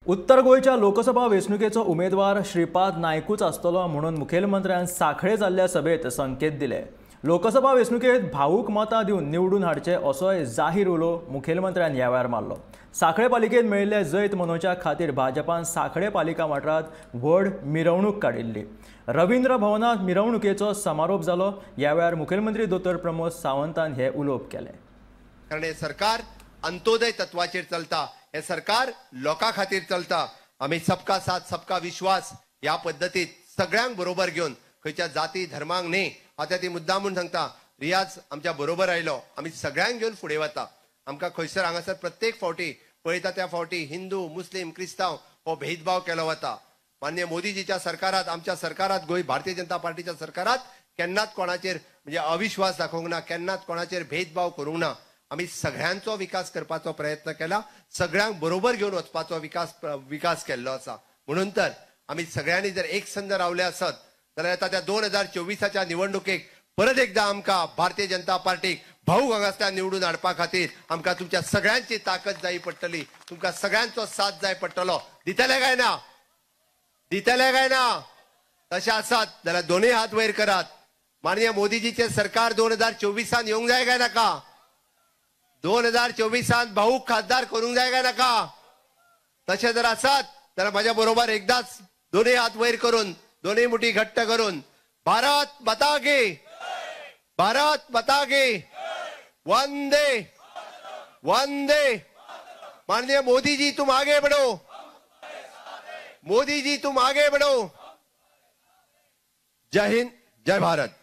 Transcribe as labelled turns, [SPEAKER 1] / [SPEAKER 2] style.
[SPEAKER 1] उत्तर गोयच्या लोकसभा वेंचणुकेचो उमेदवार श्रीपाद नायकूच आसतलो म्हणून मुखेलमंत्र्यान सांखळे जाल्ल्या सभेत संकेत दिले। लोकसभा वेंचणुकेत भावूक मतां दिवन निवडून हाडचे असोय जाहीर उलो मुखेलमंत्र्यान ह्या वेळार मारलो। सांखळे पालिकेत मेळिल्ले जैत मनोवच्या खातीर भाजपान सांखळे पालिका वाठारांत व्हड मिरवणूक काडिल्ली। रवींद्र भवनात मिरवणुकेचो समारोप जालो। ह्या वेळार मुखेलमंत्री दोतोर प्रमोद सावंतान हे उलोवप केले।
[SPEAKER 2] कारण हे सरकार अंत्योदय तत्वाचेर चलता, हे सरकार लोकां खातीर चलता। आमी सबका साथ सबका विश्वास ह्या पद्दतीत सगळ्यांक बरोबर घेवन खंयच्या जाती धर्मांक न्ही, आता ती मुद्दाम म्हणून सांगता। रियाज आमच्या बरोबर आयलो, आमी सगळ्यांक घेवन फुडें वता। आमकां खंयसर हांगासर प्रत्येक फावटी पळयता त्या फावटी हिंदू मुस्लिम क्रिस्तांव हो भेदभाव केलो वता। माननीय मोदीजीच्या सरकारात, आमच्या सरकारात, गोंय भारतीय जनता पार्टीच्या सरकारात केन्नाच कोणाचेर म्हणजे अविश्वास दाखोवंक ना, केन्नाच कोणाचेर भेदभाव करूंक ना। आमी सगळ्यांचो विकास करपाचो प्रयत्न केला, सगळ्यांक बरोबर घेवन वचपाचो विकास केल्लो आसा। म्हणून तर आमी सगळ्यांनी जर एक संद रावले आसत जाल्यार आता त्या 2024च्या निवडणुकेक परत एकदा आमकां भारतीय जनता पार्टीक भाऊ हांगासल्यान निवडून हाडपा खातीर आमकां तुमच्या सगळ्यांची ताकद जाय पडटली, तुमकां सगळ्यांचो साथ जाय पडटलो। दितले काय ना? दितले काय ना? तशें आसत जाल्यार दोनूय हात वयर करात। माननीय मोदीजीचे सरकार 2024 येवंक जाय काय नाका? 2024 भाऊ खासदार करूंक जाय काय नाका? तशें जर आसत जाल्यार म्हाज्या बरोबर एकदाच दोनूय हात वयर करून, दोनूय मुठी घट्ट करून भारत माता की, भारत माता की, वंदे वंदे। माननीय मोदी जी तुम आगे बढ़ो, मोदी जी तुम आगे बढ़ो। जय हिंद, जय भारत।